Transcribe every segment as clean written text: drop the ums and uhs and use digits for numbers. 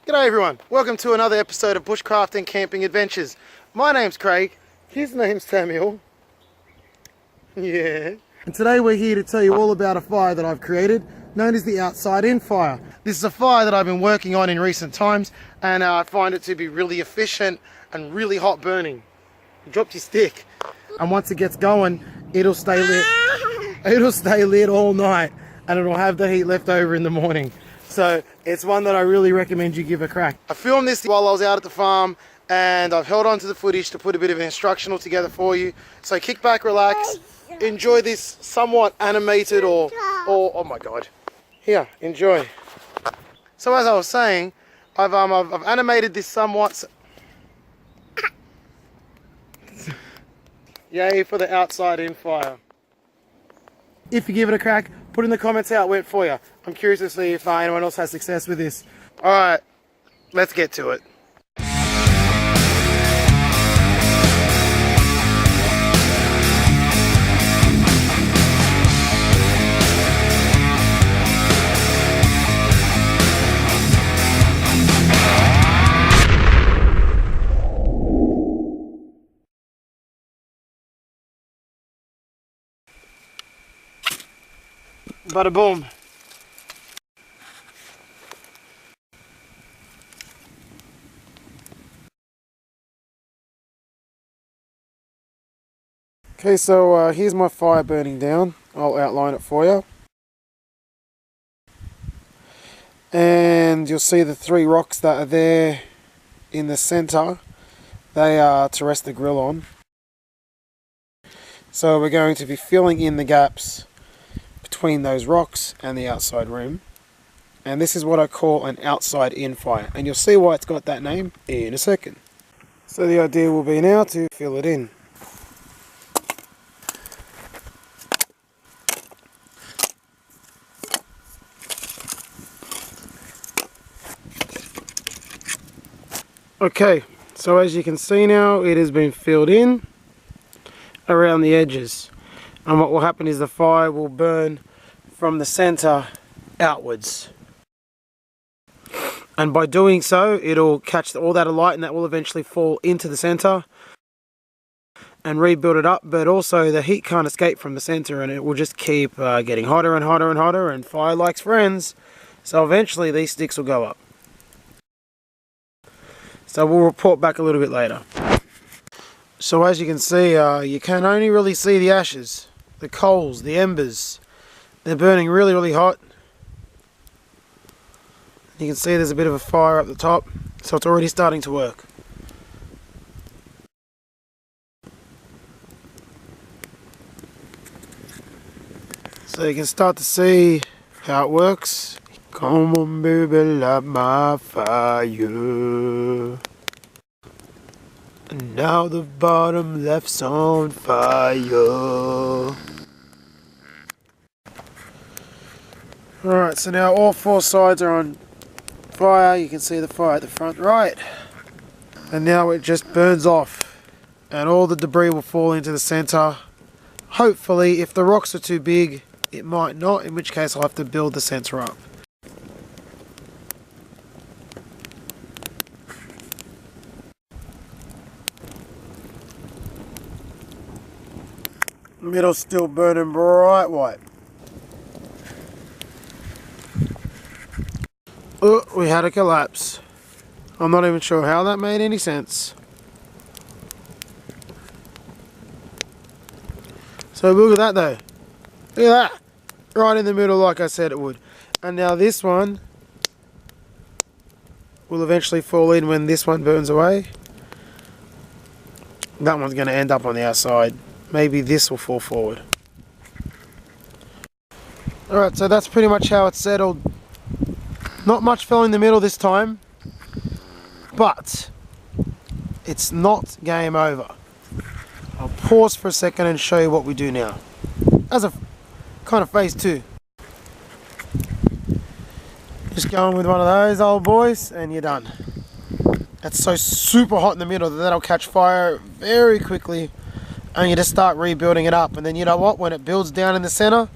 G'day everyone, welcome to another episode of Bushcraft and Camping Adventures. My name's Craig, his name's Samuel. Yeah. And today we're here to tell you all about a fire that I've created, known as the outside-in fire. This is a fire that I've been working on in recent times, and I find it to be really efficient and really hot burning. You dropped your stick. And once it gets going, it'll stay lit. It'll stay lit all night, and it'll have the heat left over in the morning. So it's one that I really recommend you give a crack. I filmed this while I was out at the farm, and I've held on to the footage to put a bit of an instructional together for you. So kick back, relax, enjoy this somewhat animated or oh my god. Here, enjoy. So as I was saying, I've animated this somewhat. Yay for the outside-in fire. If you give it a crack, put in the comments how it went for you. I'm curious to see if anyone else has success with this. Alright, let's get to it. Bada boom. Okay, so here's my fire burning down. I'll outline it for you. And you'll see the three rocks that are there in the center. They are to rest the grill on. So we're going to be filling in the gaps between those rocks and the outside room. And this is what I call an outside-in fire. And you'll see why it's got that name in a second. So the idea will be now to fill it in. Okay, so as you can see now, it has been filled in around the edges. And what will happen is the fire will burn from the center outwards. And by doing so, it'll catch all that light, and that will eventually fall into the center and rebuild it up. But also the heat can't escape from the center, and it will just keep getting hotter and hotter and hotter, and fire likes friends. So eventually these sticks will go up. So we'll report back a little bit later. So as you can see, you can only really see the ashes, the coals, the embers. They're burning really, really hot. You can see there's a bit of a fire up the top, so it's already starting to work. So you can start to see how it works. Come on baby, light my fire. And now the bottom left's on fire. Alright, so now all four sides are on fire. You can see the fire at the front right. And now it just burns off. And all the debris will fall into the center. Hopefully, if the rocks are too big, it might not, in which case I'll have to build the center up. Middle's still burning bright white. Oh, we had a collapse. I'm not even sure how that made any sense. So look at that though. Look at that. Right in the middle like I said it would. And now this one will eventually fall in when this one burns away. That one's going to end up on the outside. Maybe this will fall forward. Alright, so that's pretty much how it's settled. Not much fell in the middle this time, but it's not game over. I'll pause for a second and show you what we do now. As a kind of phase 2. Just going with one of those old boys and you're done. It's so super hot in the middle that that'll catch fire very quickly, and you just start rebuilding it up. And then you know what, when it builds down in the center,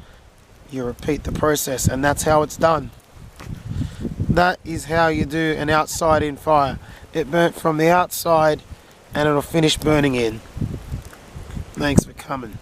you repeat the process, and that's how it's done. that is how you do an outside in fire. It burnt from the outside and it'll finish burning in. Thanks for coming.